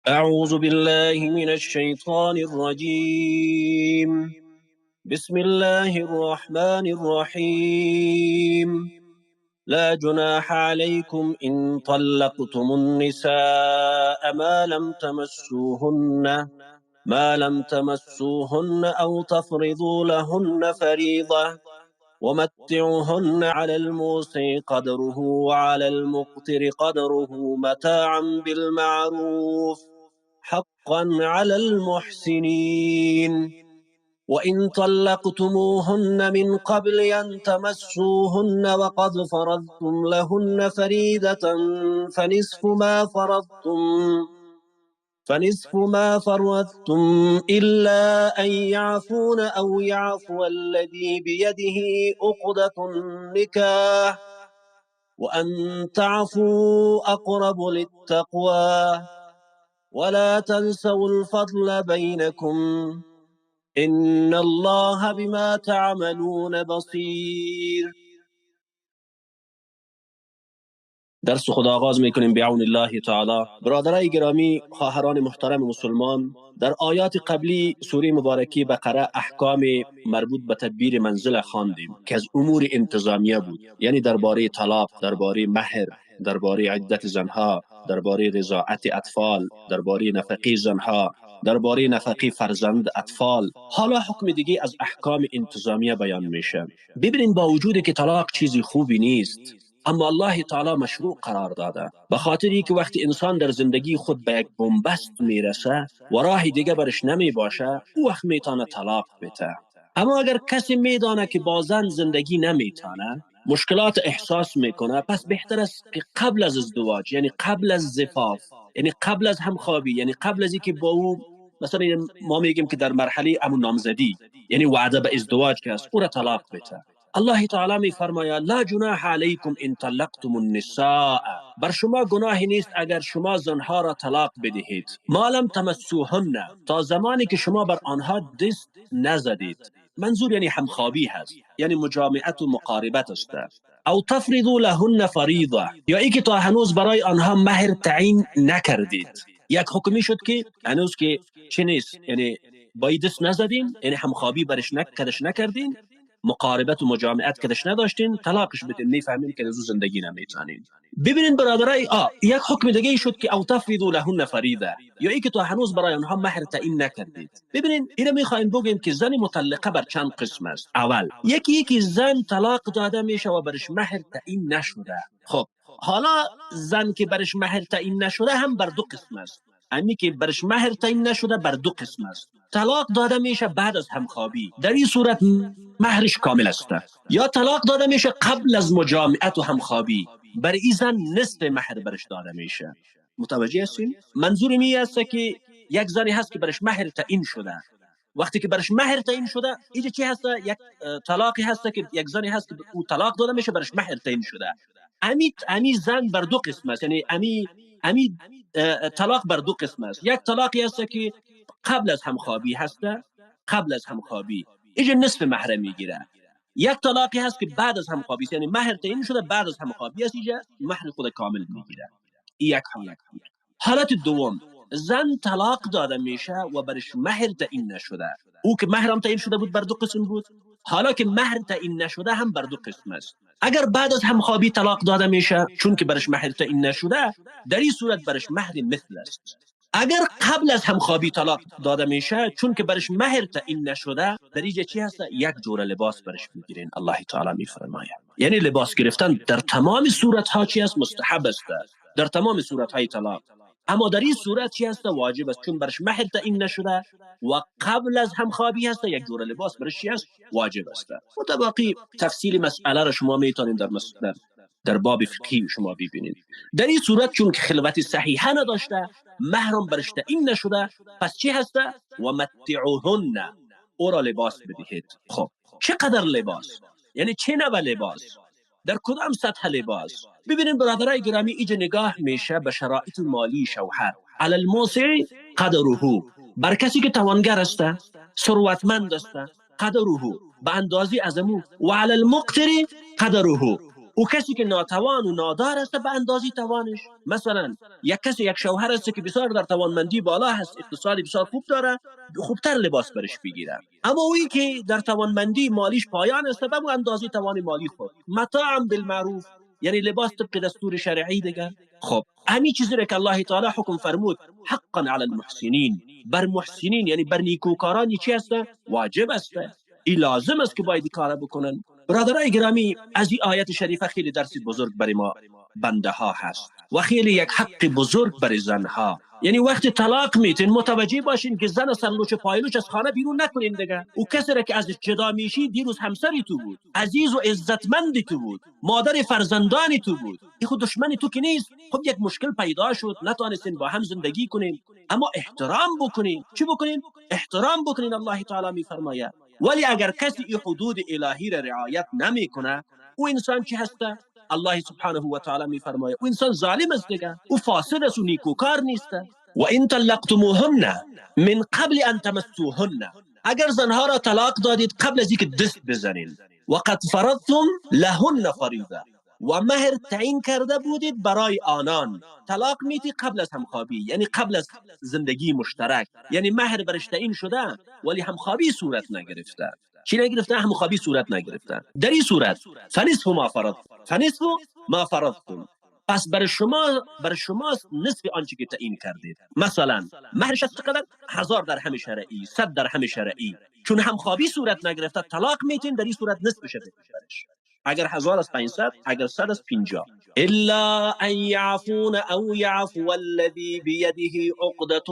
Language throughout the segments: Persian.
أعوذ بالله من الشيطان الرجيم. بسم الله الرحمن الرحيم. لا جناح عليكم إن طلقتم النساء ما لم تمسوهن أو تفرضوا لهن فريضة ومتعوهن على الموسع قدره وعلى المقتر قدره متاعا بالمعروف حقا على المحسنين. وإن طلقتموهن من قبل أن تمسوهن وقد فرضتم لهن فريدة فنصف ما فرضتم فنصف ما فرضتم إلا أن يعفون أو يعفو الذي بيده عقدة النكاح وأن تعفوا أقرب للتقوى ولا تنسوا الفضل بينكم إن الله بما تعملون بصیر. درس خود آغاز میکنیم بعون الله تعالی. برادرای گرامی، خواهران محترم مسلمان، در آیات قبلی سوره مبارکی بقره احکام مربوط به تدبیر منزل خواندیم که از امور انتظامیه بود، یعنی درباره طلاق، درباره مهر، درباره عدت زنها، درباره رضاعت اطفال، درباره نفقه زنها، درباره نفقه فرزند اطفال. حالا حکم دیگه از احکام انتظامیه بیان میشه. ببینید، با وجودی که طلاق چیزی خوبی نیست، اما الله تعالی مشروع قرار داده، به خاطری که وقتی انسان در زندگی خود به یک بنبست میرسه و راه دیگه برش نمی باشه، او وقت میتونه طلاق بده. اما اگر کسی میدانه که با زن زندگی نمیتونه، مشکلات احساس میکنه، پس بهتر است که قبل از ازدواج، یعنی قبل از زفاف، یعنی قبل از همخوابی، یعنی قبل از اینکه با او، مثلا ما میگیم که در مرحله امون نامزدی، یعنی وعده به ازدواج که است، او را طلاق بده. الله تعالی می فرماید لا جناح علیکم ان طلقتم النساء، بر شما گناهی نیست اگر شما زنها را طلاق بدهید، ما لم تمسوهن، تا زمانی که شما بر آنها دست نزدید. منظور یعنی همخوابی هست، یعنی مجامعت و مقاربت است. او تفرضوا لهن فریضه، یا ای که تا هنوز برای آنها مهر تعیین نکردید. یک حکمی شد که هنوز که چه نیست، یعنی باید دست نزدین، یعنی همخوابی برش نکردین، مقاربت و مجامعت کدش نداشتین، طلاقش بدین. میفهمین که از زندگی نمیتونین. ببینین برادرای، یک حکم دیگه شد که او تفرضوا لهن فریضه، یا ای که تو هنوز برای آنها مهر تعیین نکردید. ببینین، اینو میخوایم بگیم که زن مطلقه بر چند قسم است. اول، یکی زن طلاق داده میشه و برش مهر تعیین نشده. خب حالا زن که برش مهر تعیین نشده هم بر دو قسم است. امی که برش مهر تعیین نشده بر دو قسم است. طلاق داده میشه بعد از همخوابی، در این صورت مهرش کامل است. یا طلاق داده میشه قبل از مجامعت و همخوابی، بر این زن نصف مهر برش داده میشه. متوجه هستین؟ منظور می است که یک زنی هست که برش مهر تعیین شده. وقتی که برش مهر تعیین شده، اینجا چی هست؟ یک طلاقی هست که یک زنی هست که او طلاق داده میشه، برش مهر تعیین شده. امی زن بر دو قسم است، یعنی امی طلاق بر دو قسم است. یک طلاقی هست که قبل از همخوابی هست، قبل از همخوابی اینجا نصف مهر میگیره. یک طلاقی هست که بعد از همخوابی است، یعنی مهر تعیین شده بعد از همخوابی است، اینجا مهر خود کامل میگیره. یک حالت. حالت دوم، زن طلاق داده میشه و برش مهر تعیین نشده. او که مهرم تعیین شده بود بر دو قسم بود، حالا که مهر تعیین نشده هم بر دو قسم است. اگر بعد از همخوابی طلاق داده میشه، چون که برش مهر تعیین نشده، در این صورت برش مهر مثل است. اگر قبل از همخوابی طلاق داده میشه، چون که برش مهر تعیین نشده، در اینجا چی هست؟ یک جور لباس برش میگیرین. الله تعالی میفرماید، یعنی لباس گرفتن در تمام صورت ها چی است؟ مستحب است، در تمام صورت های طلاق. اما در این صورت چی هست؟ واجب است، چون برش مهر تعیین نشده و قبل از همخوابی هست، یک جور لباس برش چی است؟ واجب است. متباقی تفصیل مسئله را شما میتونید در باب فقهی شما ببینید. در این صورت چون که خلوت صحیحه نداشته، مهرم برش تعیین نشده، پس چی هست؟ و متعوهن، او را لباس بدهید. خب چقدر لباس؟ یعنی چه نوع لباس؟ در کدام سطح لباس؟ ببینید برادرای گرامی، اینجا نگاه میشه به شرایط مالی شوهر. علی الموسع قدره، بر کسی که توانگر است، ثروتمند است، قدره به اندازی از امو، و علی المقتر قدره، او کسی که ناتوان و نادار است به اندازه توانش. مثلا یک کسی یک شوهر است که بسیار در توانمندی بالا هست، اقتصادی بسیار خوب داره، خوبتر لباس برش بگیره. اما اویی که در توانمندی مالیش پایان است به اندازه توان مالی خود، متاع بالمعروف، یعنی لباس طبق دستور شرعی دیگه. خب همین چیزی را که الله تعالی حکم فرمود حقا علی المحسنین، بر محسنین یعنی بر نیکوکارانی چی است؟ واجب است. این لازم است که باید کار بکنن. برادرای گرامی، از این آیت شریفه خیلی درس بزرگ برای ما بنده ها هست و خیلی یک حق بزرگ برای زنها. یعنی وقتی طلاق میتین متوجه باشین که زن سرلوچ پایلوچ از خانه بیرون نکنین دیگه. او کسی را که از جدا میشی دیروز همسری تو بود، عزیز و عزتمندی تو بود، مادر فرزندانی تو بود، این خود دشمنی تو که نیست. خب یک مشکل پیدا شد، نتونستین با هم زندگی کنین، اما احترام بکنین. چی بکنین؟ احترام بکنین. الله تعالی میفرماید ولی اگر کسی این حدود الهی را رعایت نمیکنه، او انسان چی هسته؟ الله سبحانه و تعالی میفرماید او انسان ظالم است دیگه، او فاسد است و نیکوکار نیست. و ان طلقتموهن من قبل ان تمسوهن، اگر زنها را طلاق دادید قبل از اینکه دست بزنین، و قد فرضتم لهن فریضه، و مهر تعیین کرده بودید برای آنان. طلاق میتی قبل از همخوابی، یعنی قبل از زندگی مشترک، یعنی مهر برش تعیین شده ولی همخوابی صورت نگرفته. چی نگرفته؟ همخوابی صورت نگرفته. در این صورت فنصف ما فرضتم، پس بر شماست نصف آنچه که تعیین کردید. مثلا مهرش از چقدر؟ 1000 درهم شرعی، 100 درهم شرعی. چون همخوابی صورت نگرفته طلاق میتین، در این صورت نصفش برش. اگر 1000 از 500، اگر 100 از 50. الا ان يعفون او يعفو الذي بيده عقدة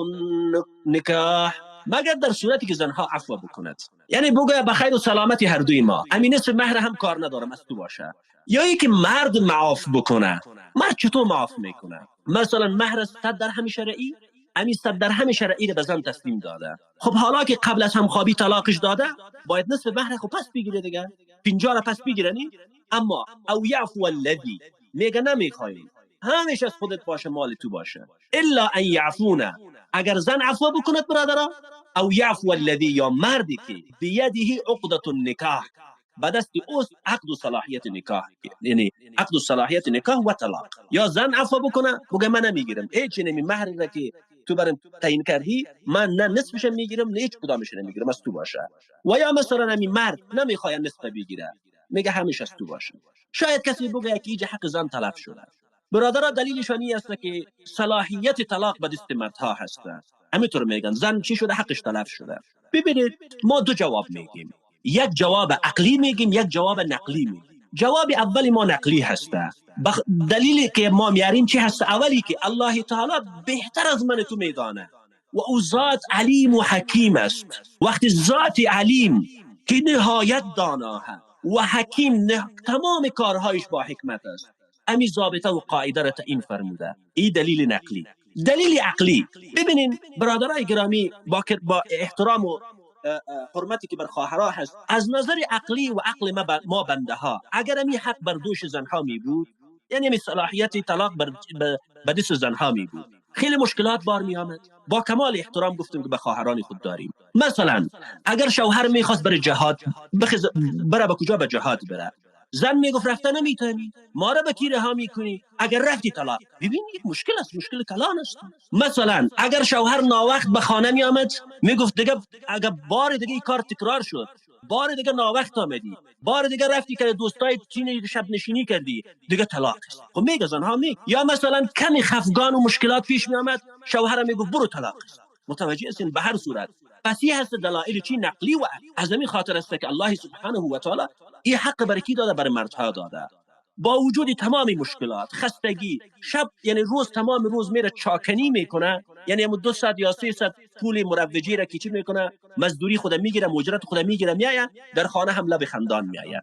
النکاح، مگر در صورتی که زنها عفو بکند، یعنی بگه بخیر و سلامتی هر دوی ما، امین نصف مهر هم کار ندارم از تو باشه. یا ای که مرد معاف بکنه. مرد چطور معاف میکنه؟ مثلا مهر 100 درهم شرعی، امین 100 درهم شرعی رو به زن تسلیم داده. خب حالا که قبل از همخوابی طلاقش داده، باید نصف مهر خب پس بگیره دیگه، 50 را پس بگیرنی. اما او یعفو الذی، میگه نمیخوایم همیشه از خودت باشه، مال تو باشه. الا ان یعفونه، اگر زن عفو بکند برادرها، او یعفو الذی، یا مردی که بیده عقدة النکاح، به دست اوست عقد و صلاحیت نکاح، یعنی عقد و صلاحیت نکاح و طلاق. یا زن عفو بکنه بگه من نمیگیرم هیچ، نمی مهر را که تو برام تعیین کردی من نه نصفش میگیرم نه هیچ کدامش نمیگیرم، از تو باشه. و یا مثلا همین مرد نمیخواد نصف بگیره، میگه همیشه از تو باشه. شاید کسی بگه که اینجا حق زن تلف شده. برادرها دلیلش این است که صلاحیت طلاق به دست مردها هست. همینطور میگن زن چی شده؟ حقش تلف شده. ببینید ما دو جواب میگیم، یک جواب عقلی میگیم، یک جواب نقلی میگیم. جواب اولی ما نقلی هسته. دلیلی که ما میاریم چی هست؟ اولی که الله تعالی بهتر از من تو میدانه و او ذات علیم و حکیم است. وقتی ذات علیم که نهایت دانا و حکیم تمام کارهایش با حکمت است، امی ضابطه و قاعده را تعیین فرموده. این دلیل نقلی. دلیل عقلی، ببینین برادرای گرامی، با احترام و حرمتی که بر خواهرها هست، از نظر عقلی و عقل ما بنده ها، اگر امی حق بر دوش زنها می بود، یعنی امی صلاحیت طلاق بر دست زنها می بود، خیلی مشکلات بار می آمد. با کمال احترام گفتم که به خواهران خود داریم. مثلا اگر شوهر میخواست بر جهاد بره، به کجا به جهاد بره؟ زن میگفت رفته نمیتونی، ما را به کی رها میکنی؟ اگر رفتی طلاق. ببین یک مشکل است، مشکل کلان است. مثلا اگر شوهر ناوقت به خانه می آمد، میگفت دیگه اگر بار دیگه این کار تکرار شد، بار دیگه ناوقت آمدی، بار دیگه رفتی که دوستای چینی شب نشینی کردی، دیگه طلاق است. خب میگه زنها می، یا مثلا کمی خفگان و مشکلات پیش می آمد، شوهر میگفت برو طلاق است. متوجه هستین؟ به هر صورت پس این هست دلایل چی؟ نقلی. و از همین خاطر است که الله سبحانه و تعالی این حق برای کی داده؟ برای مردها داده. با وجود تمام مشکلات، خستگی، شب یعنی روز تمام روز میره چاکنی میکنه، یعنی 200 یا 300 پول مروجی را که چی میکنه، مزدوری خود میگیره، مجرت خود میگیره، میایه در خانه هم لب خندان میایه،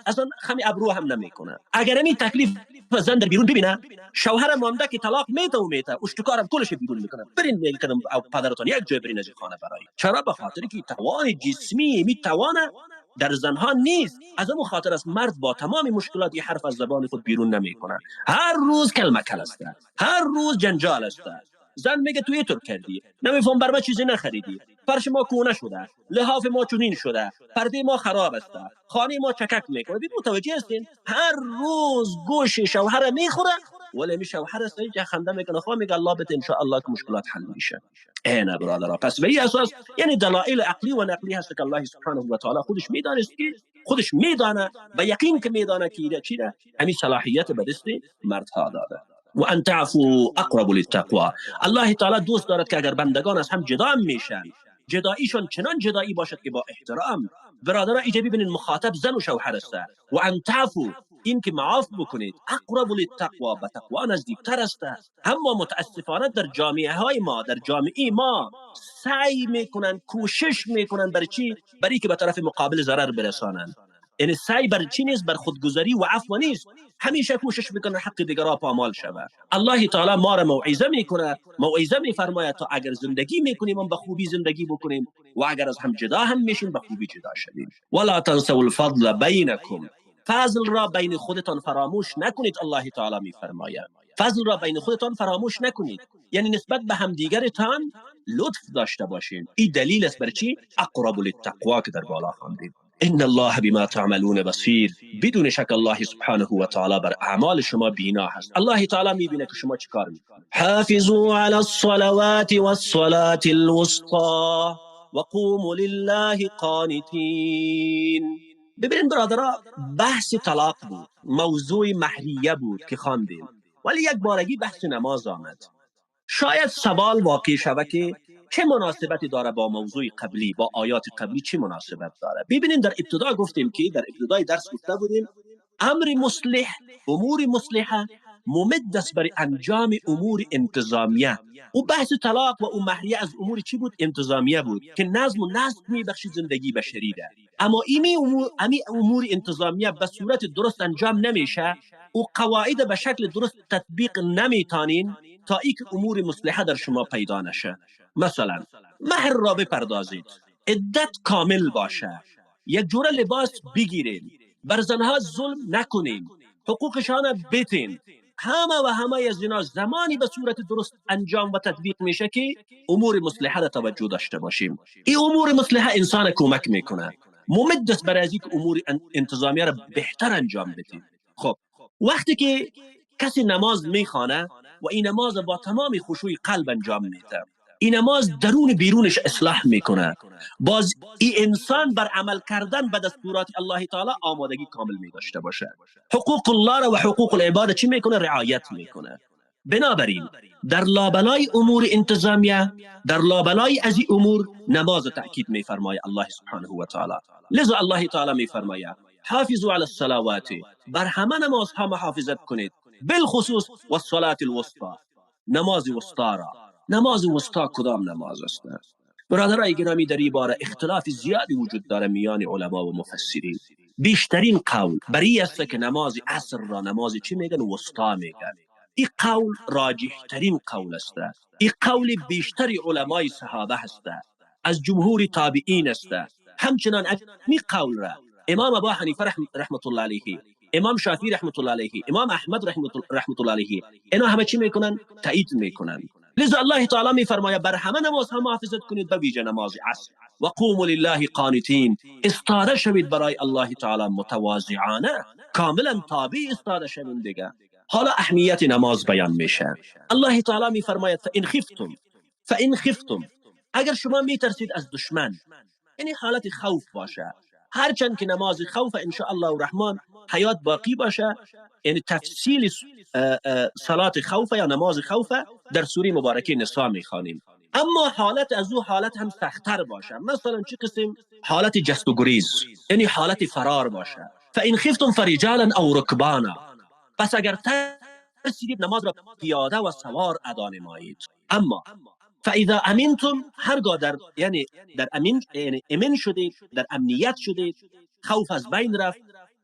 اصلا خمی ابرو هم نمیکنه. اگر این تکلیف زن در بیرون ببینه، شوهر مانده که طلاق میته و میته، اشتکارم کلش بیرون میکنه، برین میگن او پدرتون یک جای برین از خانه برای. چرا؟ به خاطر که توان جسمی میتوانه در زنها نیست. از همون خاطر است مرد با تمام مشکلات این حرف از زبان خود بیرون نمیکنه. هر روز کلمه کل است، هر روز جنجال است. زن میگه تو اینطور کردی، نمیفهم بر ما چیزی نخریدی، فرش ما کونه شده، لحاف ما چنین شده، پرده ما خراب است، خانه ما چکک میکنه. ببین متوجه هستین؟ هر روز گوش شوهر میخوره، ولی می شوهر است که خنده میکنه، خواه میگه الله بده ان شاء الله که مشکلات حل میشه. نه برادرها، پس به این اساس یعنی دلایل عقلی و نقلی هست که الله سبحانه و تعالی خودش میدانست، که خودش میدانه و یقین که میدانه که چی ده، همین صلاحیت به دست مردها داده. و ان تعفو اقرب للتقوا. الله تعالی دوست دارد که اگر بندگان از هم جدا هم میشن، جداییشون چنان جدایی باشد که با احترام. برادرها اینجا ببینید مخاطب زن و شوهر است. و ان تعفو، این که معاف بکنید، اقرب للتقوا، به تقوا نزدیکتر است. اما متاسفانه در جامعه های ما، در جامعه ما سعی میکنن، کوشش میکنن برای چی؟ برای که به طرف مقابل ضرر برسانند. یعنی سعی بر چی نیست؟ بر خودگذری و عفو نیست، همیشه کوشش میکنه حق دیگرها پامال شود. الله تعالی ما را موعظه میکنه، موعظه میفرماید تا اگر زندگی میکنیم هم به خوبی زندگی بکنیم و اگر از هم جدا هم میشیم به خوبی جدا شویم. ولا تنسوا الفضل بینکم، فضل را بین خودتان فراموش نکنید. الله تعالی میفرماید فضل را بین خودتان فراموش نکنید، یعنی نسبت به همدیگرتان لطف داشته باشین. این دلیل است بر چی؟ اقرب للتقوا که در بالا خواندیم. ان الله بما تعملون بصیر. بدون شک الله سبحانه و تعالی بر اعمال شما بینا هست. الله تعالی میبینه که شما چیکار میکنید. حافظوا علی الصلوات والصلاة الوسطى وقوموا لله قانتین. ببینید برادرها، بحث طلاق بود، موضوع مهریه بود که خواندیم، ولی یک بارگی بحث نماز آمد. شاید سوال واقع شود که چه مناسبتی داره با موضوع قبلی، با آیات قبلی چه مناسبت داره؟ ببینید در ابتدا گفتیم که در ابتدای درس گفته بودیم امر مصلح، امور مصلحه ممد است برای انجام امور انتظامیه. و بحث طلاق و او مهریه از امور چی بود؟ انتظامیه بود که نظم و نسق میبخشید زندگی بشری ده. اما امی امور انتظامیه به صورت درست انجام نمیشه و قواعد به شکل درست تطبیق نمیتانین تا ای که امور مصلحه در شما پیدا نشه. مثلا مهر را بپردازید، عدت کامل باشه، یک جوره لباس بگیرین، بر زنها ظلم نکنین، حقوقشان بتین. همه از اینا زمانی به صورت درست انجام و تطبیق میشه که امور مصلحه را توجه داشته باشیم. این امور مصلحه انسان کمک میکنه، ممد است برای اینکه امور انتظامیه را بهتر انجام بدید. خب وقتی که کسی نماز میخوانه و این نماز با تمام خشوع قلب انجام میده، این نماز درون بیرونش اصلاح میکنه، باز این انسان بر عمل کردن به دستورات الله تعالی آمادگی کامل میداشته باشه. حقوق الله را و حقوق العباد چی میکنه؟ رعایت میکنه. بنابراین در لابلای امور انتظامیه، در لابلای از این امور نماز تأکید میفرماید الله سبحانه و تعالی. لذا الله تعالی میفرماید حافظوا علی الصلوات، بر همه نمازها محافظت کنید، بالخصوص والصلاة الوسطى، نماز وسطا را. نماز وسطا کدام نماز است؟ برادرای گرامی، در این باره اختلاف زیادی وجود داره میان علما و مفسرین. بیشترین قول بری است که نماز عصر را نماز چی میگن؟ وسطا میگن. این قول راجح ترین قول است. این قول بیشتر علمای صحابه هست، از جمهور تابعین است. همچنان این قول را امام ابو حنیفه رحمت الله علیه، امام شافعی رحمت الله علیه، امام احمد رحمت الله علیه، اینا همه چی میکنن؟ تایید میکنن. لذا الله تعالی میفرماید بر همه نمازها محافظت کنید، به ویژه نماز عصر. و قوموا لله قانتین، استاده شوید برای الله تعالی متواضعانه، کاملا تابع استاده شوید دیگه. حالا اهمیت نماز بیان میشه. الله تعالی میفرماید فان خفتم، اگر شما میترسید از دشمن، یعنی حالت خوف باشه، هرچند که نماز خوف ان شاء الله الرحمن حیات باقی باشه، یعنی تفصیل صلات خوف یا نماز خوف در سوره مبارکه نساء میخوانیم. اما حالت از او حالت هم سخت‌تر باشه، مثلا چه قسم؟ حالت جست و گریز، یعنی حالت فرار باشه. فان خفتم فرجالا او رکبانا، پس اگر ترسیدید نماز را پیاده و سوار ادا نمایید. اما فاذا امنتم، هرگاه در امن شدید، در امنیت شدید، خوف از بین رفت،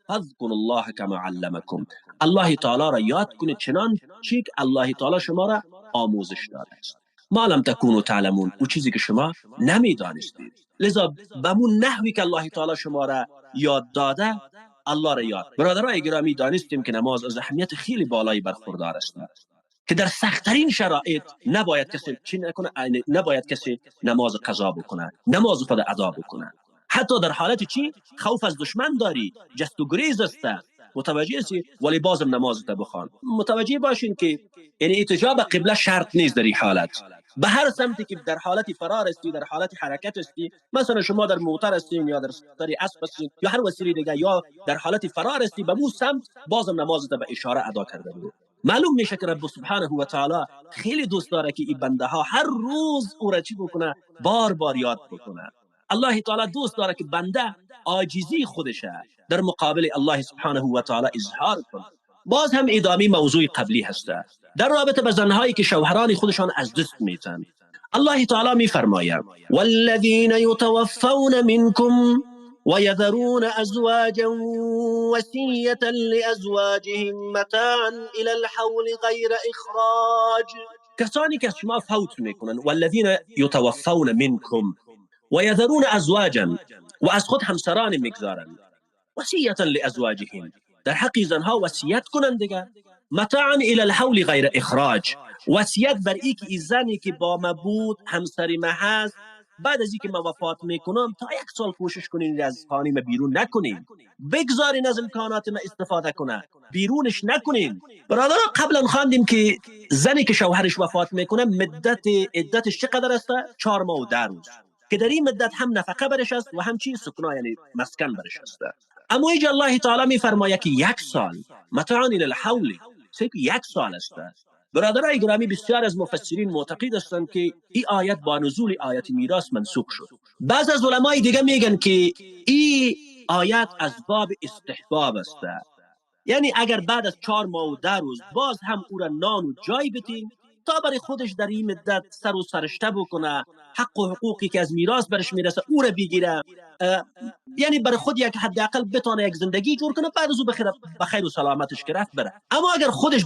فاذکروا الله کما علمکم، الله تعالی را یاد کنید چنان چی که الله تعالی شما را آموزش داده است. ما لم تکونوا تعلمون، او چیزی که شما نمیدانستید. لذا بمون نحوی که الله تعالی شما را یاد داده، الله را یاد. برادرای گرامی، دانستیم که نماز از اهمیت خیلی بالایی برخوردار است. که در سخت‌ترین شرایط نباید کسی چی نکنه، نباید کسی نماز قضا بکنه، نماز خود ادا بکنه. حتی در حالت چی خوف از دشمن داری، جست و گریز است، متوجه هستی، ولی بازم نمازت بخوان. متوجه باشین که یعنی اتجاه به قبله شرط نیست در این حالت. به هر سمتی که در حالت فرار استی، در حالت حرکت استی، مثلا شما در موتر استین یا در اسب استین یا هر وسیله دیگه، یا در حالت فرار استی، به مو سمت بازم نمازت به اشاره ادا کرده برو. معلوم میشه که رب سبحانه و تعالی خیلی دوست داره که این بنده ها هر روز او را چی بکنه، بار بار یاد بکنه. الله تعالی دوست داره که بنده عاجزی خودشه در مقابل الله سبحانه و تعالی اظهار کنه. باز هم ادامه موضوع قبلی هسته در رابطه به زنهایی که شوهران خودشان از دست میتن. الله تعالی میفرماید والذین یتوفون منکم ويذرون أزواجا وصية لأزواجهم متاعا إلى الحول غير إخراج. کسانی که از شما فوت میکنن، والذین یتوفون منکم ويذرون أزواجا، و از خود همسران میگذارن، وصیة لأزواجهم، در حق زنها وصیت کنند دیگه، متاعا الى الحول غیر اخراج، وصیت بر ای که زنی که با ما بود، همسر ما هست، بعد از اینکه ما وفات میکنم تا 1 سال کوشش کنین از خانه ما بیرون نکنین، بگذارین از امکانات ما استفاده کنه، بیرونش نکنین. برادران قبلا خواندیم که زنی که شوهرش وفات میکنه مدت عدتش چقدر است؟ 4 ماه و 10 روز، که در این مدت هم نفقه برش است و هم چی سکنا یعنی مسکن برش است. اما اینجا الله تعالی می فرماید که 1 سال متاعا الی الحول، 1 سال است. برادرای گرامی، بسیار از مفسرین معتقد هستند که این آیت با نزول آیت میراث منسوخ شد. بعض از علمای دیگه میگن که این آیت از باب استحباب است، یعنی اگر بعد از 4 ماه و 10 روز باز هم او را نان و جای بدین تا برای خودش در این مدت سر و سرشته بکنه، حق و حقوقی که از میراث برش میرسه او را بگیره، یعنی برای خود یک حداقل بتونه یک زندگی جور کنه، بعد از او بخیر و سلامتش که رفت بره. اما اگر خودش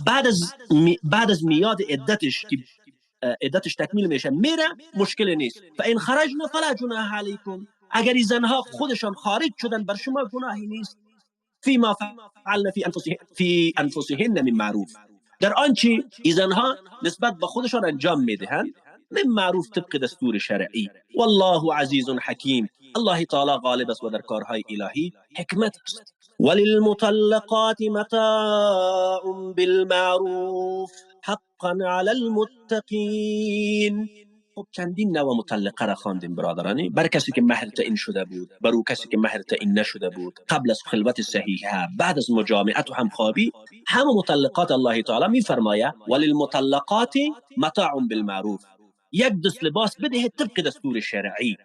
بعد از میاد عدتش که عدتش تکمیل میشه میره، مشکل نیست. فان خرجنا فلا جناح علیکم، اگر این زنها خودشان خارج شدن بر شما گناهی نیست. فيما فعلن في انفسهن من معروف، در آنچه این زنها نسبت به خودشان انجام میدهند من معروف طبق دستور شرعی. والله عزیز حکیم، الله تعالی غالب است و در کارهای الهی حکمت است. وللمطلقات متاع بالمعروف حقا علی المتقین. خب چندین نوع مطلقه را خواندیم برادرانی، بر کسی که مهر تعیین شده بود، بر او کسی که مهر تعیین نشده بود، قبل از خلوت صحیحه، بعد از مجامعت و همخوابی، همه مطلقات الله تعالی میفرماید وللمطلقات متاع بالمعروف، 1 دست لباس بده طبق دستور شرعی،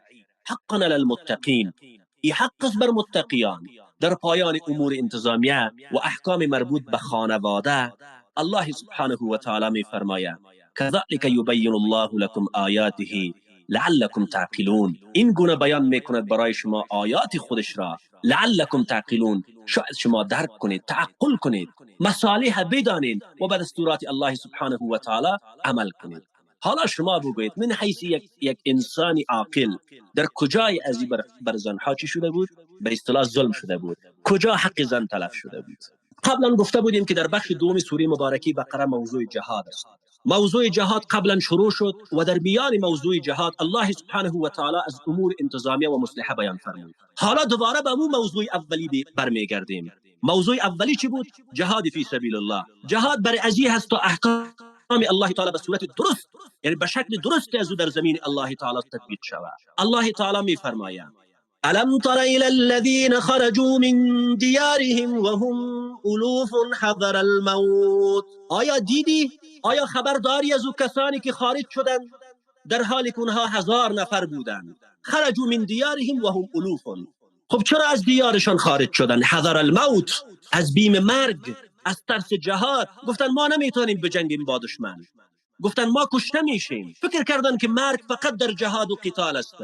حقا علی المتقین، این حق است بر متقیان. در پایان امور انتظامیه و احکام مربوط به خانواده الله سبحانه و تعالی میفرماید كذلك يبين الله لكم آیاته لعلكم تعقلون، این گونه بیان میکند برای شما آیات خودش را، لعلكم تعقلون، شاید شما درک کنید، تعقل کنید، مصالح بدانید و به دستورات الله سبحانه و تعالی عمل کنید. حالا شما بگویید من حیث یک انسان عاقل در کجای از این بر زنها چی شده بود؟ به اصطلاح ظلم شده بود، کجا حق زن تلف شده بود؟ قبلا گفته بودیم که در بخش دوم سوره مبارکه بقره موضوع جهاد است. موضوع جهاد قبلا شروع شد و در میان موضوع جهاد الله سبحانه و تعالی از امور انتظامیه و مصلحه بیان فرمود. حالا دوباره به اون موضوع اولی برمیگردیم. موضوع اولی چی بود؟ جهاد فی سبیل الله. جهاد برای ازی هست تا احکام الله تعالی به صورت درست، یعنی به شکل درست از در زمین الله تعالی تطبیق شود. الله تعالی میفرماید الم تر الى الذين خرجوا من ديارهم وهم الوف حذر الموت. آیا دیدی؟ آیا خبرداری از او کسانی که خارج شدند در حالی که اونها 1000 نفر بودند؟ خرجوا من دیارهم وهم الوف. خب چرا از دیارشان خارج شدند؟ حذر الموت، از بیم مرگ، از ترس جهاد. گفتن ما نمیتونیم بجنگیم با دشمن، گفتن ما کشته میشیم. فکر کردن که مرگ فقط در جهاد و قتال است،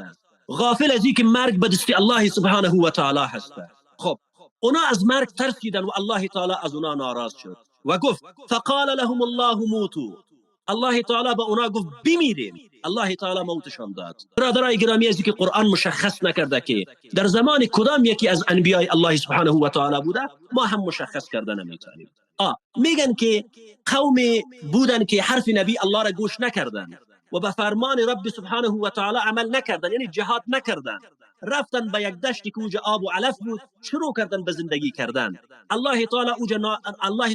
غافل از این که مرگ به دست الله سبحانه و تعالی هست. خب اونا از مرگ ترسیدن و الله تعالی از اونا ناراض شد و گفت فقال لهم الله موتوا. الله تعالی به اونا گفت بمیرین. الله تعالی موتشان داد. برادرای گرامی، از اینکه قرآن مشخص نکرده که در زمان کدام یکی از انبیای الله سبحانه و تعالی بوده، ما هم مشخص کرده نمیتونیم. میگن که قوم بودن که حرف نبی الله را گوش نکردن و به فرمان رب سبحانه و تعالی عمل نکردن، یعنی جهاد نکردن، رفتن به یک دشتی که اوجا آب و علف بود، شروع کردن به زندگی کردن. الله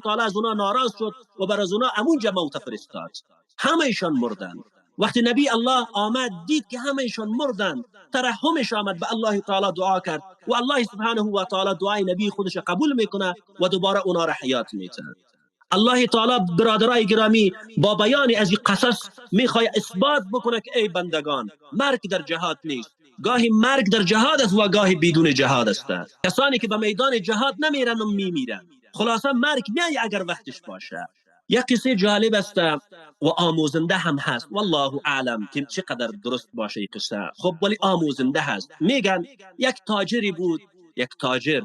تعالی از اونا ناراض شد و بر از اونا امونجا موت فرستاد، همهشان مردن. وقتی نبی الله آمد دید که همهشان مردن، ترحمش آمد، به الله تعالی دعا کرد و الله سبحانه و تعالی دعای نبی خودش قبول میکنه و دوباره اونا را حیات میده. الله تعالی برادرای گرامی با بیان از این قصص میخواد اثبات بکنه که ای بندگان، مرگ در جهاد نیست. گاهی مرگ در جهاد است و گاهی بدون جهاد است. کسانی که به میدان جهاد نمیرن و میمیرن. خلاصه مرگ میای اگر وقتش باشه. یک قصه جالب است و آموزنده هم هست، والله اعلم که چقدر درست باشه این قصه. خب ولی آموزنده هست. میگن یک تاجری بود، یک تاجر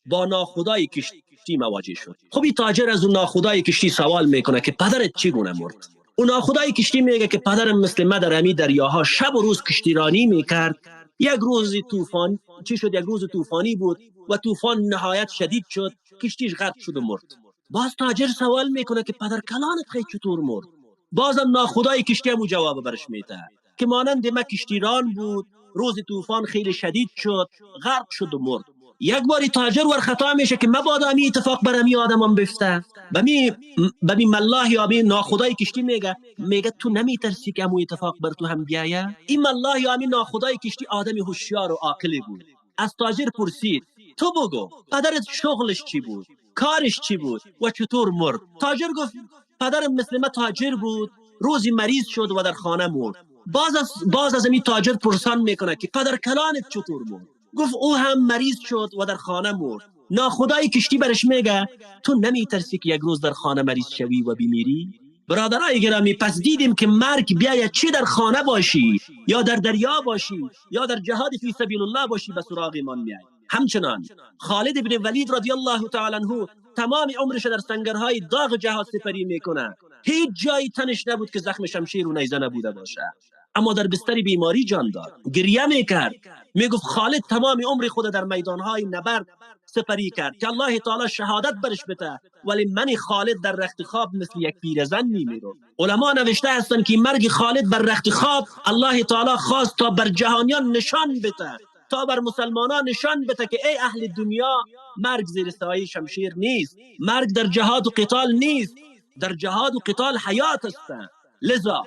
با ناخدای کشتی مواجه شد. خب این تاجر از اون ناخدای کشتی سوال میکنه که پدرت چگونه مرد؟ اون ناخدای کشتی میگه که پدرم مثل من در همی دریاها شب و روز کشتیرانی میکرد. یک روز طوفان یک روز طوفانی بود و طوفان نهایت شدید شد، کشتیش غرق شد و مرد. باز تاجر سوال میکنه که پدر کلانت خیلی چطور مرد؟ بازم ناخدای کشتی هم جواب برش میده که مانند ما کشتیران بود، روز طوفان خیلی شدید شد، غرق شد و مرد. یک باری تاجر ور خطا میشه که مبادا امی اتفاق بر امی آدم بفته. بمی ملاح یا امی ناخدای کشتی میگه تو نمیترسی که امو اتفاق بر تو هم بیایه؟ این ملاح یا امی ناخدای کشتی آدمی هوشیار و عاقلی بود. از تاجر پرسید تو بگو پدرت شغلش چی بود، کارش چی بود و چطور مرد؟ تاجر گفت پدرم مثل ما تاجر بود، روزی مریض شد و در خانه مرد. باز از امی تاجر پرسان میکنه که پدر کلانت چطور مرد؟ گفت او هم مریض شد و در خانه مرد. ناخدای کشتی برش میگه تو نمیترسی که یک روز در خانه مریض شوی و بمیری؟ برادرای گرامی، پس دیدیم که مرگ بیاید چه در خانه باشی یا در دریا باشی یا در جهاد فی سبیل الله باشی، به سراغ ایمان میای. همچنان خالد بن ولید رضی الله تعالی عنه تمام عمرش در سنگرهای داغ جهاد سپری میکنه. هیچ جایی تنش نبود که زخم شمشیر و نیزه نبوده باشه، اما در بستر بیماری جان داد، گریه میکرد. میگفت خالد تمام عمر خود در میدانهای نبرد سپری کرد که الله تعالی شهادت برش بده، ولی من خالد در رخت خواب مثل یک پیرزن میمیرم. علما نوشته هستند که مرگ خالد بر رخت خواب الله تعالی خواست تا بر جهانیان نشان بده، تا بر مسلمانان نشان بده که ای اهل دنیا، مرگ زیر سایه شمشیر نیست، مرگ در جهاد و قتال نیست، در جهاد و قتال حیات است. لذا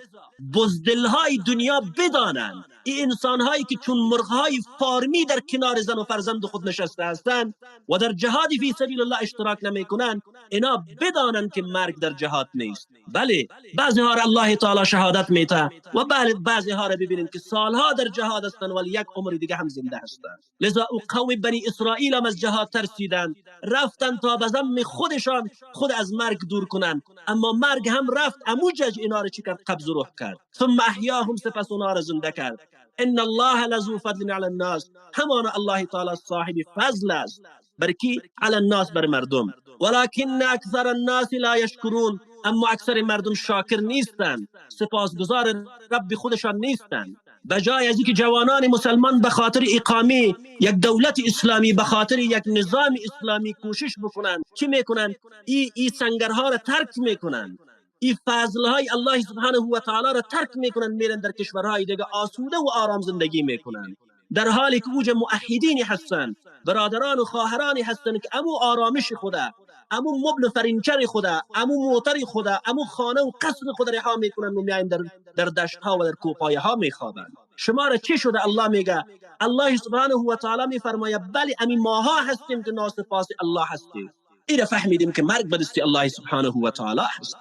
بزدلهای دنیا بدانند این انسانهایی که چون مرغهای فارمی در کنار زن و فرزند خود نشسته هستند و در جهاد فی سبیل الله اشتراک نمی کنند، اینا بدانند که مرگ در جهاد نیست. بله بعضی ها را الله تعالی شهادت میده و بعضی ها را ببینید که سالها در جهاد هستند ولی یک عمر دیگه هم زنده هستند. لذا او قوم بنی اسرائیل هم از جهاد ترسیدند، رفتند تا به ذم خودشان خود از مرگ دور کنند، اما مرگ هم رفت اموجج اینا را چی کرد؟ قبض روح کرد. ثم احیاهم، سپس اونا را زنده کرد. ان الله لذو فضل علی الناس، همان الله تعالی صاحب فضل است بر کی؟ علی الناس، بر مردم. ولکن اکثر الناس لا یشکرون، اما اکثر مردم شاکر نیستند، سپاسگزار رب خودشان نیستند. بجای از اینکه جوانان مسلمان به خاطر اقامه یک دولت اسلامی، به خاطر یک نظام اسلامی کوشش بکنند، چی میکنند؟ این سنگرها را ترک میکنند، این فضلهای الله سبحانه و تعالی را ترک میکنند، میرن در کشورهای دیگه آسوده و آرام زندگی میکنند، در حالی که اوج موحدین هستند، برادران و خواهرانی هستند که امو آرامش خدا، امو مبل فرنچر خدا، امو موتر خدا، امو خانه و قصر خدا رها میکنند و میایم در دشت ها و در کوپای ها میخوابند. شما را چی شده؟ الله میگه، الله سبحانه و تعالی میفرماید بله امی ماها هستیم که ناسپاس الله هستیم. این فهمیدیم که مرگ به دست الله سبحانه و تعالی هست،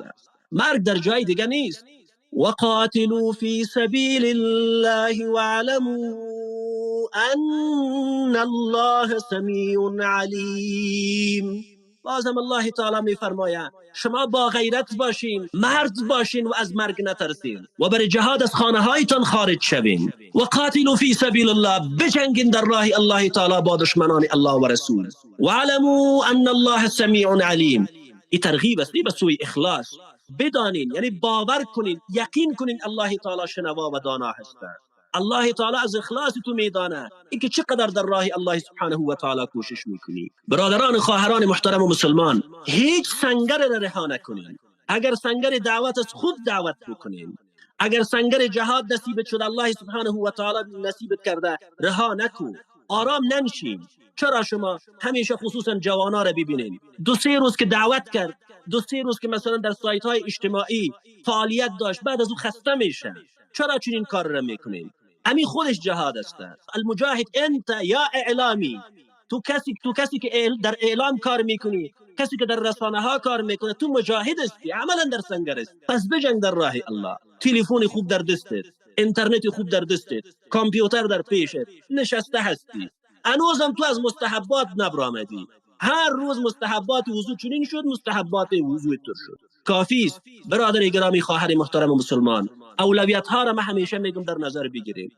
مرگ در جای دیگه نیست. وقاتلوا في سبيل الله واعلموا ان الله سمیع علیم. بازم الله تعالی میفرماید شما با غیرت باشین، مرد باشین و از مرگ نترسین و بر جهاد از خانه هایتان خارج شوین. و قاتلوا فی سبیل الله، بجنگین در راه الله تعالی با دشمنان الله و رسول. و علموا ان الله سمیع علیم، این ترغیب است به سوی اخلاص. بدانین، یعنی باور کنین، یقین کنین الله تعالی شنوا و دانا هست. الله تعالی از اخلاص تو میدانه اینکه چقدر در راه الله سبحانه و تعالی کوشش میکنی. برادران و خواهران محترم و مسلمان، هیچ سنگر را رها نکنین. اگر سنگر دعوت است خود دعوت بکنین. اگر سنگر جهاد نصیبت شد الله سبحانه و تعالی نصیبت کرده، رها نکو، آرام ننشین. چرا شما همیشه خصوصا جوانا را ببینین دو سه روز که دعوت کرد، دو سه روز که مثلا در سایت های اجتماعی فعالیت داشت، بعد از او خسته میشه؟ چرا چنین کار را میکنین؟ امی خودش جهاد است. المجاهد انت یا اعلامی، تو کسی که در اعلام کار میکنی، کسی که در رسانه ها کار میکنه، تو مجاهد هستی، عملا در سنگر است. پس بجنگ در راه الله. تلفن خوب در دستت، اینترنت خوب در دستت، کامپیوتر در پیشت، نشسته هستی، هنوزم تو از مستحبات نبرآمدی. هر روز مستحبات وضو چنین شد، مستحبات وضو تر شد. کافی است. برادر گرامی، خواهر محترم مسلمان، اولویت ها را من همیشه میگم در نظر بگیریم.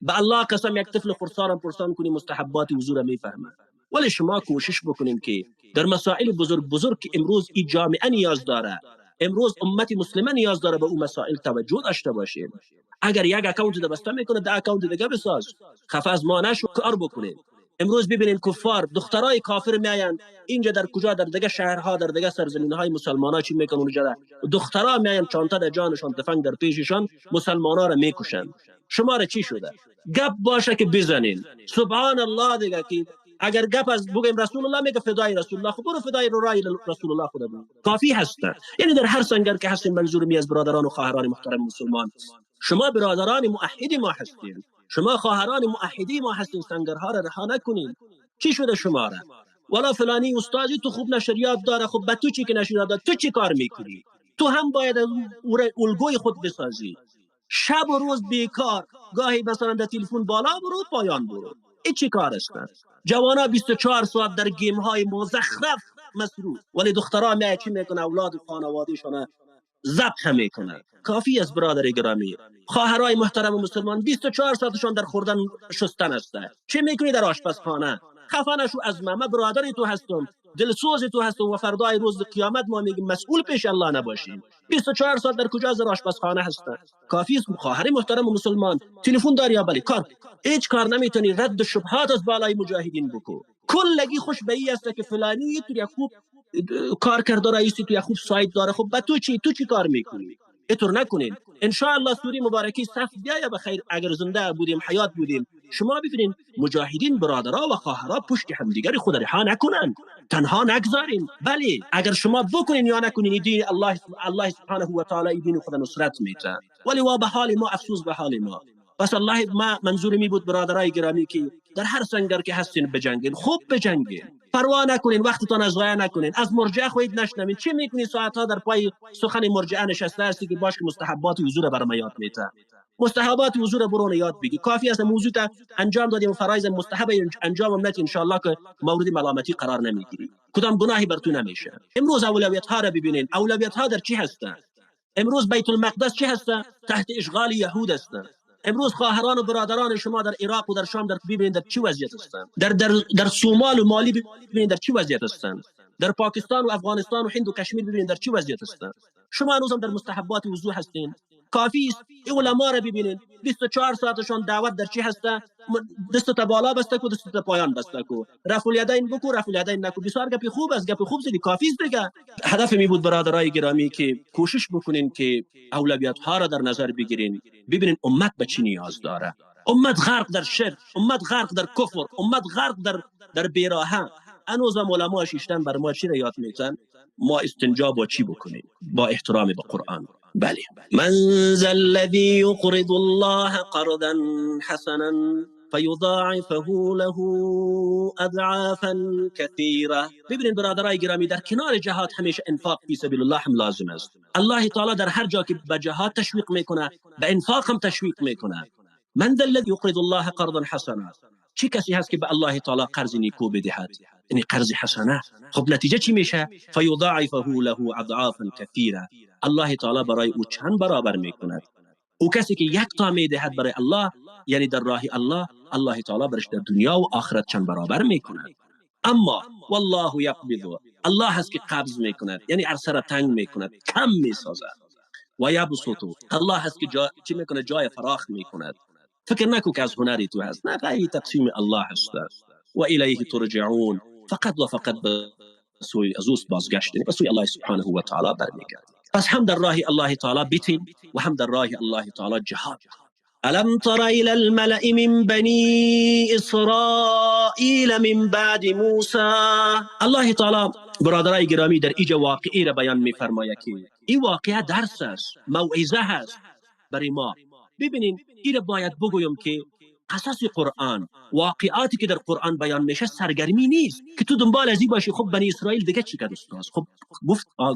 به الله قسم یک طفل خرسانم پرسان کنی مستحبات وضو را میفهمه. ولی شما کوشش بکنیم که در مسائل بزرگ که امروز این جامعه نیاز داره، امروز امت مسلمه نیاز داره، به اون مسائل توجه داشته باشیم. اگر یک اکانت ده بسته میکنه، ده اکانت دیگه بساز. خفه از ما نشو، کار بکنیم. امروز ببینین کفار، دخترای کافر میاین اینجا، در کجا، در دیگه شهرها، در دیگه سرزمینهای مسلمانا چی میکنن اونجا؟ دخترا میاین چانتا در جانشان، تفنگ در پیششان، مسلمانا را میکشن. شما را چی شده؟ گپ باشه که بزنین. سبحان الله دیگه، که اگر گپ از بگیم رسول الله میگه فدای رسول الله، خب برو فدای رای رسول الله خدا بود، کافی هست. یعنی در هر سنگر که هستین، منظور می از برادران و خواهران محترم مسلمان، شما برادران موحد ما هستین، شما خواهران موحدی ما هستین، سنگرها را رها نکنین. چی شده شما را؟ والا فلانی استادی تو خوب نشریات داره، خب به تو چی که نشریات داره، تو چی کار میکنی؟ تو هم باید الگوی خود بسازی. شب و روز بیکار، گاهی مثلا در تلفن بالا برو پایان برو، این چی کار است؟ جوانا 24 ساعت در گیم های مزخرف مصروف، ولی دخترها میای چی میکنه؟ اولاد و خانوادهشون ذبح میکنه. کافی از برادر گرامی، خواهرای محترم و مسلمان 24 ساعتشان در خوردن شستن است. چه میکنی در آشپزخانه؟ خفه نشو از من برادری تو هستم، دلسوز تو هستم، و فردای روز قیامت ما میگیم مسئول پیش الله نباشیم. 24 ساعت در کجا؟ در آشپزخانه هستن. کافی است. خواهر محترم و مسلمان، تلفن داری یا بلی کار، هیچ کار نمیتونی، رد شبهات از بالای مجاهدین بکو. کلگی خوش به این است که فلانی تو خوب کار کرده، رئیسی تو خوب سایت داره، خب به تو چی کار میکنی؟ اینطور نکنین. ان شاء الله سوری مبارکی صف بیاید بخیر. اگر زنده بودیم، حیات بودیم، شما ببینین مجاهدین برادرها و خواهرها پشت همدیگر خود رها نکنن، تنها نگذارین. بله اگر شما بکنین یا نکنین، دین الله سبحانه و تعالی دین خود نصرت میده. ولی وا به حال ما، افسوس به حال ما. پس الله، ما منظور می بود برادرای گرامی که در هر سنگر که هستین بجنگین، خوب بجنگین، پروا نکنین، وقتتان از ضایع نکنین. از مرجعه خودت نشنوین. چه میکنی ساعتها در پای سخن مرجعه نشسته هستی که باش که مستحبات وضو را برام یاد میته؟ مستحبات وضو را برون یاد بگی. کافی است موضوع تا انجام دادیم و فرایض مستحب انجام هم نتی، ان شاء الله که مورد ملامتی قرار نمیگیری، کدام گناهی بر تو نمیشه. امروز اولویت ها را ببینین. اولویت ها در چی هستند؟ امروز بیت المقدس چی هست؟ تحت اشغال یهود است. امروز خواهران و برادران شما در عراق و در شام در ببینید در چه وضعیت هستند. در صومال و مالی ببینید در چه وضعیت هستند. در پاکستان و افغانستان و هند و کشمیر ببینید در چه وضعیت هستند. شما هنوزم در مستحبات وضو هستین. کافی است علما را ببینید 24 ساعتشان دعوت در چی هسته؟ دست بالا بسته کو، دست پایان بسته کو، رفع الیدین بکو، رفع الیدین نکو. بسیار گپ خوب است، گپ خوب زدی، کافی است دیگه. هدف می بود برادرای گرامی که کوشش بکنین که اولویت ها را در نظر بگیرین. ببینین امت به چی نیاز داره. امت غرق در شرک، امت غرق در کفر، امت غرق در بیراهه. هنوزم علما شیشتن بر ما چی را یاد میتن؟ ما استنجا با چی بکنیم؟ با احترام به قرآن. بله، من ذا الذی یقرض الله قرضا حسنا فیضاعفه له اضعافا كثيره. ببینید برادرای گرامی، در کنار جهاد همیشه انفاق فی سبیل الله هم لازم است. الله تعالی در هر جا که به جهاد تشویق میکنه، به انفاق هم تشویق میکنه. من ذا الذی یقرض الله قرضا حسنا، چی کسی هست که به الله تعالی قرض نیکو بدهد؟ یعنی قرض حسنه. خب نتیجه چی میشه؟ فیضاعفه له اضعافا كثيره، الله تعالی برای او چند برابر میکند. او کسی که یک تا میدهد برای الله، یعنی در راه الله، الله تعالی برش در دنیا و آخرت چند برابر میکند. اما والله یقبض، الله هست که قبض میکند، یعنی عرصه را تنگ میکند، کم میسازد. و یبسط، الله هست که چی میکنه؟ جای فراخ میکند. فکر نکن که از هنری تو هست، نه، غیر تقسیم الله هست و الیه ترجعون. فقط و فقط به سوی از اوست بازگشتین، به سوی الله سبحانه و تعالی برمیگردید. پس هم در راه الله تعالی بیتین و هم در راه الله تعالی جهاد. الم تر الى الملأ من بنی اسرائیل من بعد موسی. الله تعالی برادرای گرامی در اینجا واقعی را بیان میفرماید که این واقعه درس است، موعظه است برای ما. ببینین این باید بگویم که قصص قرآن، واقعاتی که در قرآن بیان میشه سرگرمی نیست که تو دنبال ازی باشی خب بنی اسرائیل دیگه چی کرد استاد، خب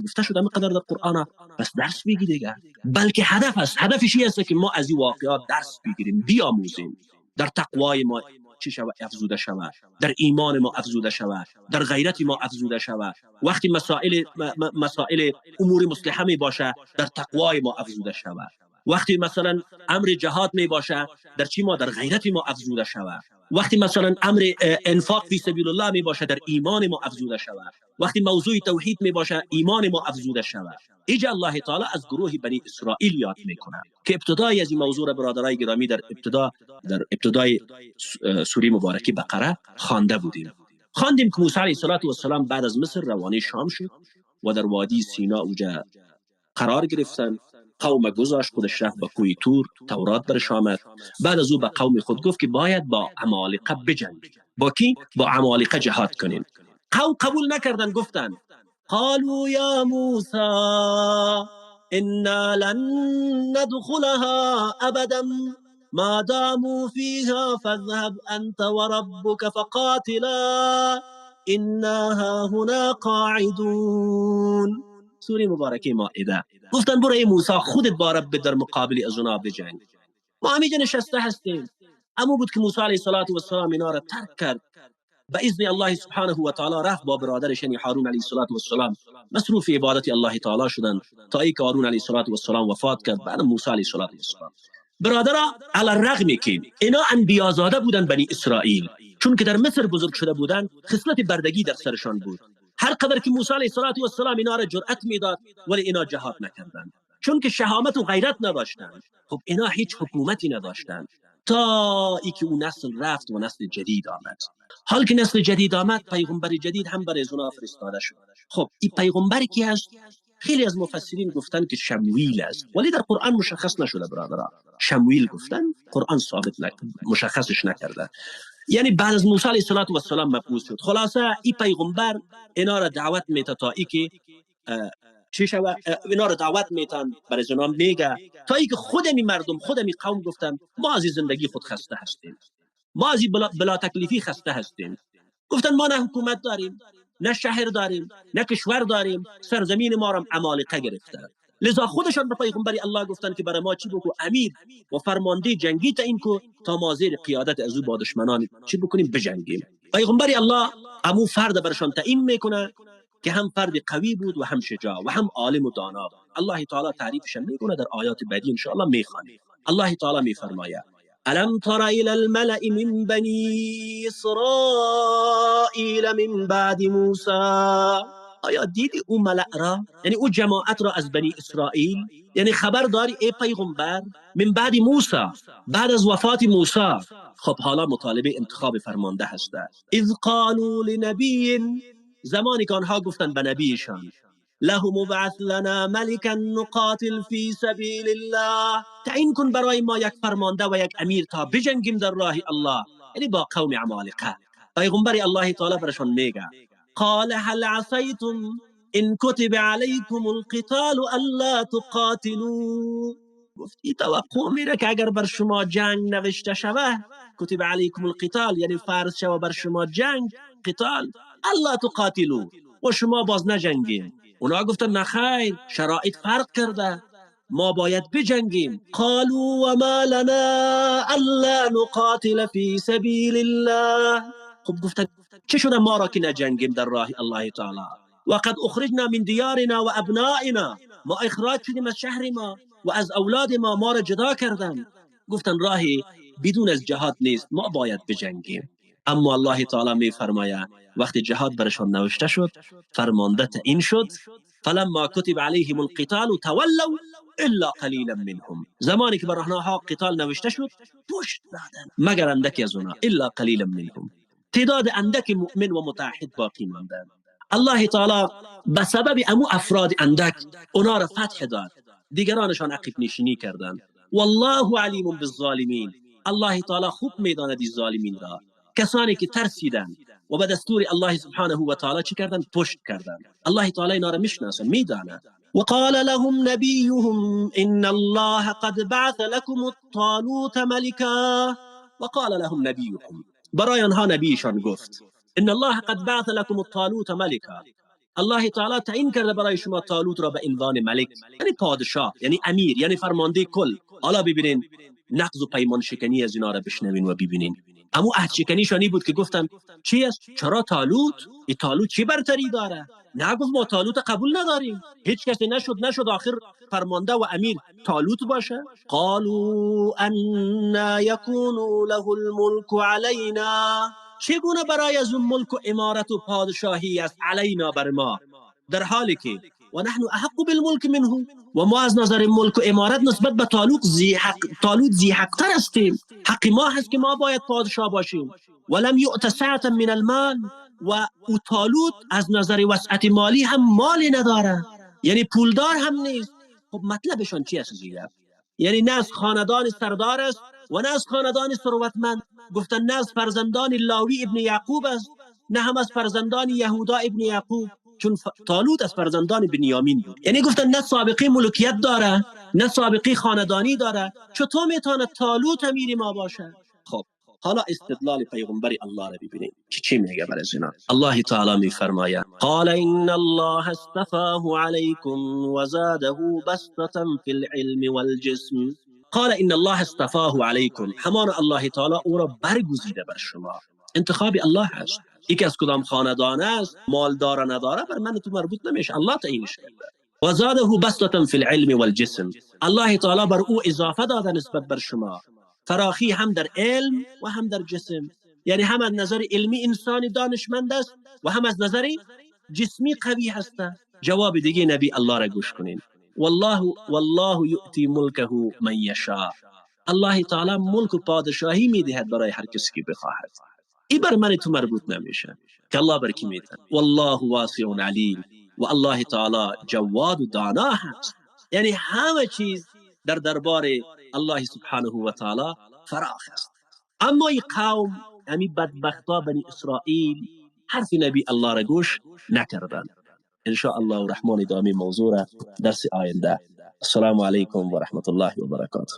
گفته شده اینقدر در قرآن بس درس بگی دیگه، بلکه هدف است. هدفش این است که ما از این واقعات درس بگیریم، بیاموزیم، در تقوای ما چی شود افزوده شود، در ایمان ما افزوده شود، در غیرت ما افزوده شود. وقتی مسائل امور مصلحه می باشه در تقوای ما افزوده شود. وقتی مثلا امر جهاد می باشه در چی ما در غیرت ما افزوده شود. وقتی مثلا امر انفاق فی سبیل الله می باشه در ایمان ما افزوده شود. وقتی موضوع توحید می باشه ایمان ما افزوده شود. اینجا الله تعالی از گروه بنی اسرائیل یاد میکنه که ابتدای از این موضوع را برادرای گرامی در ابتدای سوره مبارکه بقره خوانده بودیم. خواندیم که موسی علیه السلام بعد از مصر روانه شام شد و در وادی سینا اوجا قرار گرفتن. قوم گذاشت، خودش رفت به کوی تور، تورات برش آمد. بعد از او به قوم خود گفت که باید با عمالقه بجنگید. با کی؟ با عمالقه جهاد کنین. قوم قبول نکردن، گفتن قالوا یا موسی انا لن ندخلها ابدا ما داموا فيها فاذهب انت وربك فقاتلا انا هاهنا قاعدون. سوره مبارکه مائده. گفتن برای موسی خودت با رب در مقابل از اونا بجنگ، ما همینجا نشسته هستیم. اما بود که موسی علیه السلام اینا را ترک کرد، به اذن الله سبحانه و تعالی رفت با برادرش یعنی هارون علیه السلام مصروف عبادت الله تعالی شدن تا اینکه هارون علیه السلام وفات کرد. بعد موسی علیه السلام برادرها علی الرغم که اینا انبیازاده بودن بنی اسرائیل، چون که در مصر بزرگ شده بودن، خصلت بردگی در سرشان بود. هر قدر که موسی علیه السلام اینا را جرأت میداد ولی اینا جهاد نکردند، چون که شهامت و غیرت نداشتند. خب اینا هیچ حکومتی نداشتند تا اینکه اون نسل رفت و نسل جدید آمد. حال که نسل جدید آمد، پیغمبر جدید هم برای اونا فرستاده شد. خب این پیغمبر کی هست؟ خیلی از مفسرین گفتن که شمویل است، ولی در قرآن مشخص نشده برادرها. شمویل گفتن، قرآن ثابت مشخصش نکرده. یعنی بعد از موسی علیه السلام مبعوث شد. خلاصه این پیغمبر اینا را دعوت میته تا ای که چی شود، اینا را دعوت میتن برای اینا میگه تا ای که خودمی مردم، خودمی قوم گفتن ما از زندگی خود خسته هستیم، ما از بلا تکلیفی خسته هستیم. گفتن ما نه حکومت داریم، نه شهر داریم، نه کشور داریم، سرزمین ما را عمالقه گرفته. لذا خودشان به پیغمبری الله گفتن که برای ما چی بکو، امیر و فرمانده جنگی تعیین کو تا ما زیر قیادت از او با دشمنان چی بکنیم، بجنگیم. پیغمبری الله امو فرد برشان تعیین میکنه که هم فرد قوی بود و هم شجاع و هم عالم و دانا. الله تعالی تعریفش میکنه در آیات بعدی ان شاء الله میخوانیم. الله تعالی میفرماید الم تر الى الملأ من بنی اسرائیل من بعد موسی. آیا دیدی اون ملأ را، یعنی اون جماعت را از بنی اسرائیل، یعنی خبر داری ای پیغمبر من بعد موسی، بعد از وفات موسی. خب حالا مطالبه انتخاب فرمانده هست. اذ قالوا لنبی، زمانی که آنها گفتن به نبیشان له مبعث لنا ملکا نقاتل فی سبیل الله، تعیین کن برای ما یک فرمانده و یک امیر تا بجنگیم در راه الله، یعنی با قوم عمالقه. پیغمبر الله تعالی برشان میگه قال هل عصیتم ان كتب علیکم القتال الا تقاتلوا. گفتی توقع میره که اگر بر شما جنگ نوشته شوه، کتب علیکم القتال یعنی فرض شوه بر شما جنگ، قتال، الا تقاتلوا، و شما باز نجنگیم. اونا گفتن نخیر، شرایط فرق کرده، ما باید بجنگیم. قالوا وما لنا الا نقاتل فی سبیل الله. خب گفتن چه شده ما را که نجنگیم در راه الله تعالی؟ وقد اخرجنا من دیارنا و ابنائنا، ما اخراج شدیم از شهر ما و از اولاد ما را جدا کردن. گفتن راهی بدون از جهاد نیست، ما باید بجنگیم. اما الله تعالی می فرماید وقتی جهاد برشان نوشته شد، فرمانده تعیین شد، فلما كتب عليهم القتال تولوا الا قلیلا منهم. زمانی که بر آنها قتال نوشته شد پشت دادن مگر اندکی از آنها، الا قلیلا منهم، تعداد اندک مؤمن و متحد باقی ماندند. الله تعالی به سبب امو افراد اندک اونا را فتح داد، دیگرانشان عقب نشینی کردند. والله علیم بالظالمین، الله تعالی خوب میداند این ظالمین را، کسانی که ترسیدند و به دستور الله سبحانه و تعالی چی کردند؟ پشت کردند. الله تعالی اینا را میشناسه، میداند. وقال لهم نبيهم إن الله قد بعث لكم الطالوت ملكا. وقال لهم نبيهم، برای آنها نبیشان گفت، ان الله قد بعث لكم الطالوت ملكا، الله تعالی تعیین کرده برای شما طالوت را به عنوان ملک، یعنی پادشاه، یعنی امیر، یعنی فرمانده کل. حالا ببینین نقض و پیمان شکنی از اینا را بشنوین و ببینین. اما عهد شکنیشانی بود که گفتن چی است؟ چرا طالوت؟ این طالوت چی برتری داره؟ نه، گفت ما طالوت قبول نداریم. هیچ کسی نشد آخر فرمانده و امیر طالوت باشه. قالوا ان یکون له الملك علینا، چگونه برای از اون ملک و امارت و پادشاهی است علینا بر ما، در حالی که و نحن احق بالملک منه، و ما از نظر ملک و امارت نسبت به طالوت زی حق تر هستیم، حق ما هست که ما باید پادشاه باشیم. ولم یؤت سعة من المال، و او طالوت از نظر وسعت مالی هم مالی نداره، یعنی پولدار هم نیست. خب مطلبشان چی است زیرا؟ یعنی نه از خاندان سردار است و نه از خاندان ثروتمند. گفتن نه از فرزندان لاوی ابن یعقوب است، نه هم از فرزندان یهودا ابن یعقوب، چون طالوت از فرزندان بنیامین بود. یعنی گفتن نه سابقه ملوکیت داره نه سابقه خاندانی داره، چطور میتونه طالوت امیر ما باشه؟ خب حالا استدلال پیغمبر الله را ببینید که چی میگه برای زنا. الله تعالی میفرماید قال ان الله اصطفاه علیکم وزاده بسطة فی العلم والجسم. قال ان الله اصطفاه علیکم، همان الله تعالی او را برگزیده بر شما. انتخاب الله هست. یکی از کدام خاندان است، مال داره نداره، بر من تو مربوط نمیشه، الله تعیینش کرده. و زاده بسطة فی العلم والجسم، الله تعالی بر او اضافه داده نسبت بر شما، فراخی هم در علم و هم در جسم، یعنی هم از نظر علمی انسان دانشمند است و هم از نظر جسمی قوی هست. جواب دیگه نبی الله را گوش کنین. والله یؤتی ملکه من یشاء، الله تعالی ملک و پادشاهی میدهد برای هر کسی که بخواهد. این بر من تو مربوط نمیشه که الله بر کی میده. والله واسع علیم، و الله تعالی جواد و دانا هست، یعنی همه چیز در دربار الله سبحانه و تعالی فراخ است. اما این قوم، همین بدبختا بنی اسرائیل، حرف نبی الله را گوش نکردند. ان شاء الله الرحمن ادامه موضوع درس آینده. السلام علیکم و رحمت الله و برکاته.